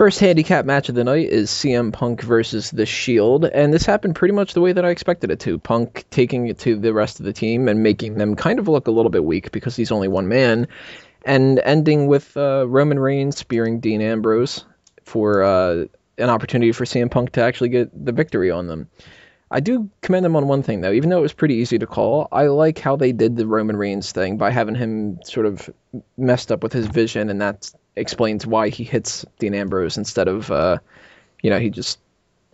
First handicap match of the night is CM Punk versus The Shield, and this happened pretty much the way that I expected it to. Punk taking it to the rest of the team and making them kind of look a little bit weak because he's only one man, and ending with Roman Reigns spearing Dean Ambrose for an opportunity for CM Punk to actually get the victory on them. I do commend them on one thing, though. Even though it was pretty easy to call, I like how they did the Roman Reigns thing by having him sort of messed up with his vision, and that explains why he hits Dean Ambrose instead of, he just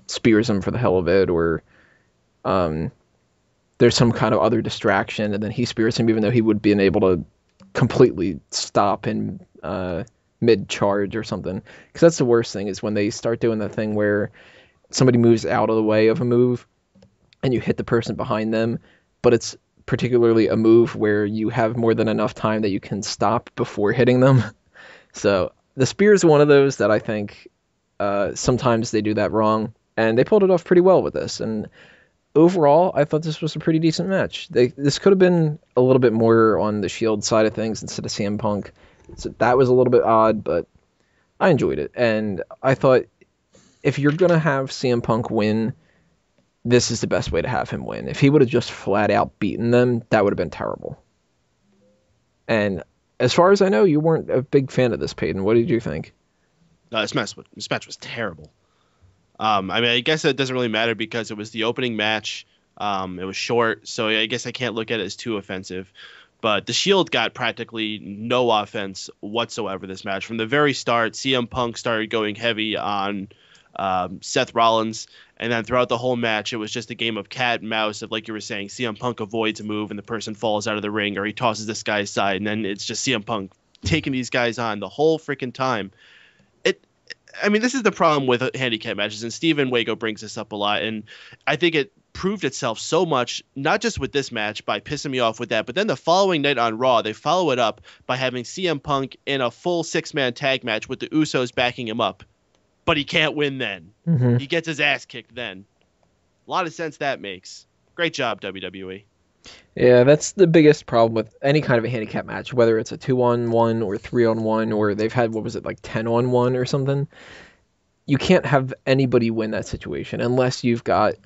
spears him for the hell of it, or there's some kind of other distraction, and then he spears him even though he would have been able to completely stop in mid-charge or something. Because that's the worst thing, is when they start doing the thing where somebody moves out of the way of a move, and you hit the person behind them, but it's particularly a move where you have more than enough time that you can stop before hitting them. So the spear is one of those that I think sometimes they do that wrong, and they pulled it off pretty well with this. And overall, I thought this was a pretty decent match. This could have been a little bit more on the Shield side of things instead of CM Punk. So that was a little bit odd, but I enjoyed it. And I thought if you're going to have CM Punk win, this is the best way to have him win. If he would have just flat out beaten them, that would have been terrible. And as far as I know, you weren't a big fan of this, Peyton. What did you think? No, this match was terrible. I guess it doesn't really matter because it was the opening match. It was short, so I guess I can't look at it as too offensive. But the Shield got practically no offense whatsoever this match. From the very start, CM Punk started going heavy on Seth Rollins, and then throughout the whole match, it was just a game of cat and mouse of, like you were saying, CM Punk avoids a move and the person falls out of the ring, or he tosses this guy aside, and then it's just CM Punk taking these guys on the whole freaking time. This is the problem with handicap matches, and Steven Wago brings this up a lot, and I think it proved itself so much, not just with this match by pissing me off with that, but then the following night on Raw, they follow it up by having CM Punk in a full 6-man tag match with the Usos backing him up. But he can't win then. Mm-hmm. He gets his ass kicked then. A lot of sense that makes. Great job, WWE. Yeah, that's the biggest problem with any kind of a handicap match, whether it's a 2-on-1 or 3-on-1, or they've had, 10-on-1 or something. You can't have anybody win that situation unless you've got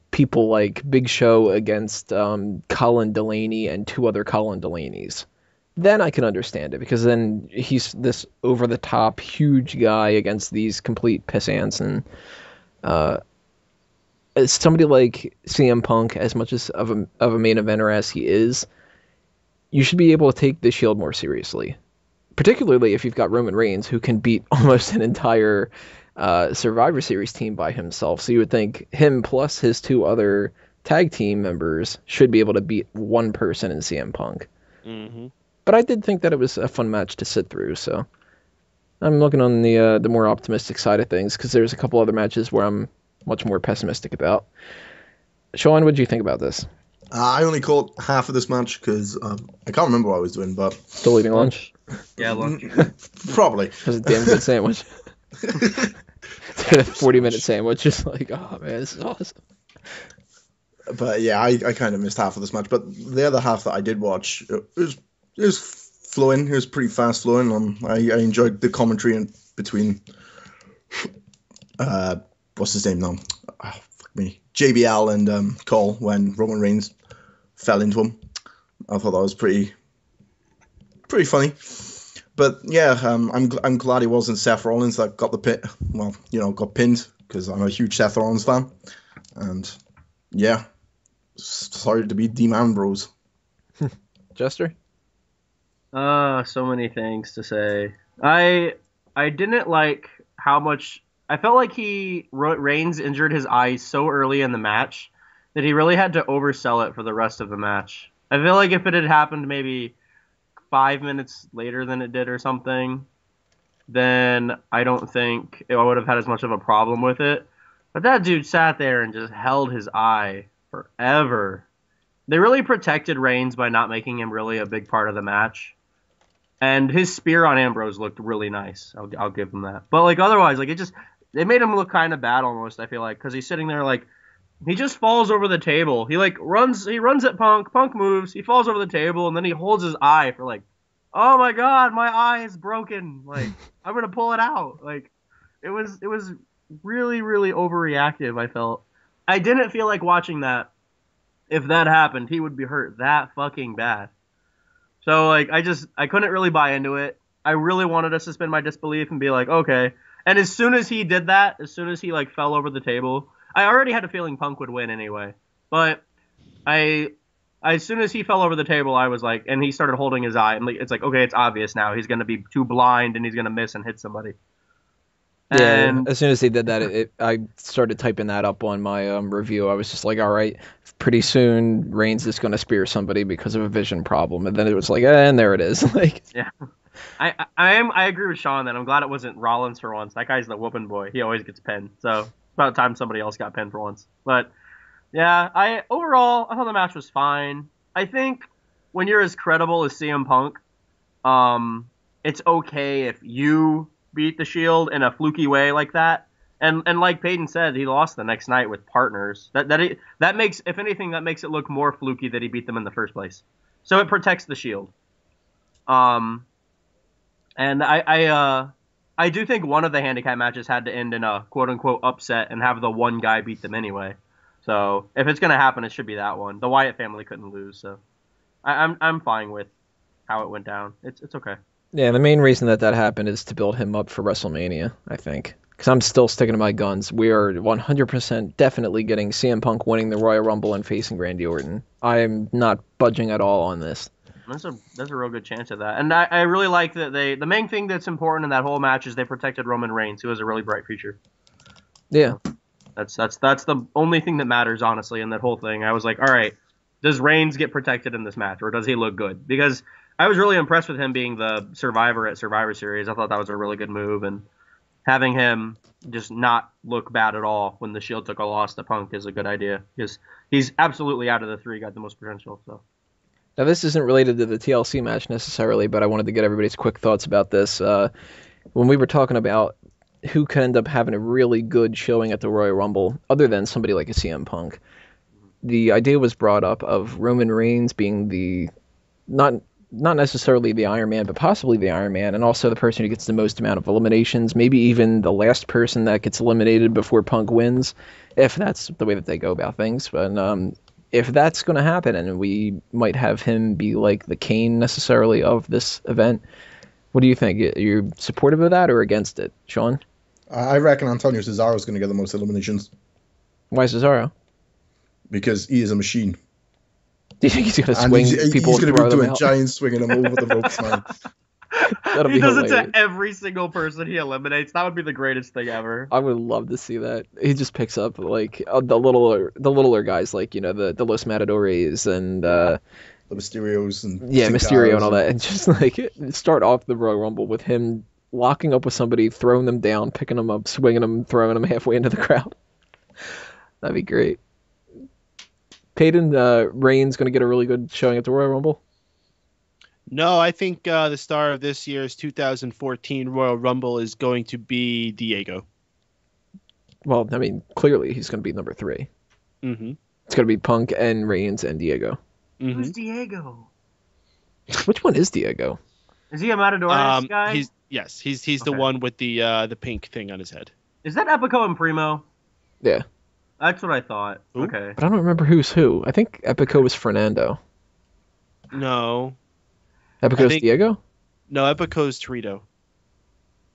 people like Big Show against Colin Delaney and 2 other Colin Delaneys. Then I can understand it, because then he's this over-the-top huge guy against these complete pissants, and somebody like CM Punk, as much as of a main eventer as he is, you should be able to take the Shield more seriously, particularly if you've got Roman Reigns, who can beat almost an entire Survivor Series team by himself. So you would think him plus his 2 other tag team members should be able to beat one person in CM Punk. Mm-hmm. But I did think that it was a fun match to sit through, so I'm looking on the more optimistic side of things, because there's a couple other matches where I'm much more pessimistic about. Sean, what did you think about this? I only caught half of this match because I can't remember what I was doing, but... Still eating lunch? Yeah, lunch. Probably. It was a damn good sandwich. It's a 40-minute sandwich, just like, oh man, this is awesome. But yeah, I kind of missed half of this match, but the other half that I did watch, it was flowing. It was pretty fast flowing. I enjoyed the commentary in between. What's his name now? Oh, fuck me. JBL and Cole, when Roman Reigns fell into him. I thought that was pretty funny. But yeah, I'm glad it wasn't Seth Rollins that got the pit. Well, got pinned, because I'm a huge Seth Rollins fan. And yeah, sorry to be Dean Ambrose. Jester? So many things to say. I didn't like how much... I felt like Reigns injured his eye so early in the match that he really had to oversell it for the rest of the match. I feel like if it had happened maybe 5 minutes later than it did or something, then I don't think I would have had as much of a problem with it. But that dude sat there and just held his eye forever. They really protected Reigns by not making him really a big part of the match. And his spear on Ambrose looked really nice. I'll give him that. But otherwise, they made him look kind of bad almost, I feel like, because he's sitting there he just falls over the table. He runs at Punk moves, he falls over the table, and then he holds his eye for oh my god, my eye is broken. I'm gonna pull it out. It was really, really overreactive, I felt. I didn't feel like watching that. If that happened, he would be hurt that fucking bad. So like I couldn't really buy into it. I really wanted to suspend my disbelief and be like, okay. And as soon as he did that, as soon as he like fell over the table, I already had a feeling Punk would win anyway. But as soon as he fell over the table, I was like, and he started holding his eye, and it's like, okay, it's obvious now. He's gonna be too blind, and he's gonna miss and hit somebody. Yeah, And as soon as he did that, I started typing that up on my review. I was just like, all right, pretty soon Reigns is going to spear somebody because of a vision problem, and then it was like, and there it is. Like, yeah, I agree with Sean that I'm glad it wasn't Rollins for once. That guy's the whooping boy. He always gets pinned. So it's about time somebody else got pinned for once. But yeah, overall I thought the match was fine. I think when you're as credible as CM Punk, it's okay if you beat the Shield in a fluky way like that. And like Peyton said, he lost the next night with partners. That makes, if anything, that makes it look more fluky that he beat them in the first place. So it protects the Shield. And I do think one of the handicap matches had to end in a quote unquote upset and have the one guy beat them anyway. So if it's gonna happen, it should be that one. The Wyatt family couldn't lose, so I'm fine with how it went down. It's okay. yeah, the main reason that happened is to build him up for WrestleMania, I think. Because I'm still sticking to my guns. We are 100% definitely getting CM Punk winning the Royal Rumble and facing Randy Orton. I am not budging at all on this. There's a real good chance of that. And I really like that the main thing that's important in that whole match is they protected Roman Reigns, who has a really bright future. Yeah. That's the only thing that matters, honestly, in that whole thing. I was like, all right, does Reigns get protected in this match, or does he look good? Because I was really impressed with him being the survivor at Survivor Series. I thought that was a really good move, and having him just not look bad at all when the Shield took a loss to Punk is a good idea, because he's absolutely out of the three got the most potential. So. Now, this isn't related to the TLC match necessarily, but I wanted to get everybody's quick thoughts about this. When we were talking about who could end up having a really good showing at the Royal Rumble, other than somebody like a CM Punk, the idea was brought up of Roman Reigns being the, not necessarily the Iron Man, but possibly the Iron Man, and also the person who gets the most amount of eliminations, maybe even the last person that gets eliminated before Punk wins, if that's the way that they go about things. But if that's going to happen, and we might have him be like the Kane necessarily of this event, what do you think? Are you supportive of that or against it, Sean? I reckon Antonio Cesaro is going to get the most eliminations. Why Cesaro? Because he is a machine. Do you think he's going to swing people? He's going to be doing giants swinging them over the ropes, man. He does it to every single person he eliminates. That would be the greatest thing ever. I would love to see that. He just picks up like the littler guys, like, you know, the Los Matadores and the Mysterios and Mysterio and all that, and just like start off the Royal Rumble with him locking up with somebody, throwing them down, picking them up, swinging them, throwing them halfway into the crowd. That'd be great. Peyton, Reigns going to get a really good showing at the Royal Rumble? No, I think the star of this year's 2014 Royal Rumble is going to be Diego. Well, I mean, clearly he's going to be number 3. Mm-hmm. It's going to be Punk and Reigns and Diego. Mm-hmm. Who's Diego? Which one is Diego? Is he a Matadores guy? He's the one with the pink thing on his head. Is that Epico and Primo? Yeah. That's what I thought. Who? Okay. But I don't remember who's who. I think Epico was Fernando. No. Epico's Diego? No, Epico's Torito.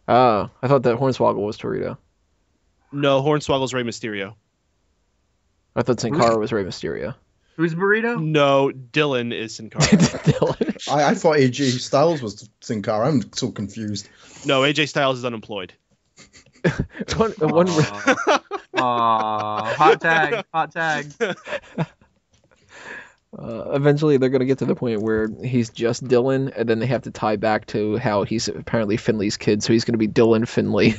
Ah, I thought that Hornswoggle was Torito. No, Hornswoggle's Rey Mysterio. I thought Sin Cara was Rey Mysterio. Who's Burrito? No, Dylan is Sin Cara. Dylan. I thought AJ Styles was Sin Cara. I'm so confused. No, AJ Styles is unemployed. Hot tag. Eventually, they're going to get to the point where he's just Dylan, and then they have to tie back to how he's apparently Finley's kid, so he's going to be Dylan Finley.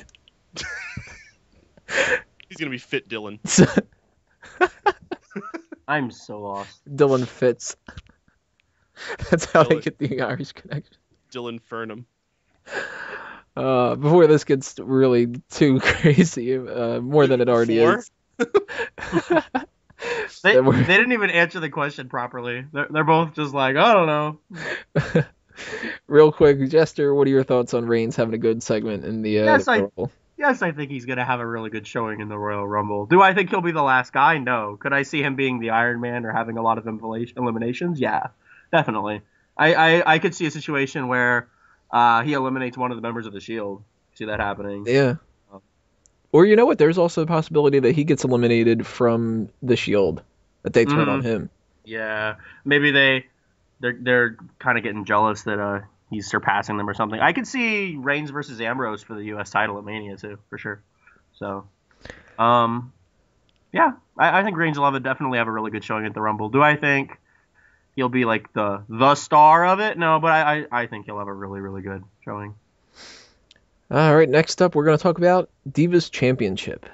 He's going to be Fit Dylan. I'm so lost. Dylan Fitz. That's how they get the Irish connection. Dylan Furnham. Before this gets really too crazy, more than it already is. They didn't even answer the question properly. They're both just like, I don't know. Real quick, Jester, what are your thoughts on Reigns having a good segment in the Rumble? Yes, I think he's going to have a really good showing in the Royal Rumble. Do I think he'll be the last guy? No. Could I see him being the Iron Man or having a lot of eliminations? Yeah, definitely. I could see a situation where he eliminates one of the members of the Shield. See that happening. Yeah. Or you know what? There's also the possibility that he gets eliminated from the Shield, that they turn on him. Yeah, maybe they're kind of getting jealous that he's surpassing them or something. I could see Reigns versus Ambrose for the U.S. title at Mania too, for sure. So, yeah, I think Reigns will definitely have a really good showing at the Rumble. Do I think he'll be like the star of it? No, but I think he'll have a really, really good showing. All right, next up, we're going to talk about Divas Championship.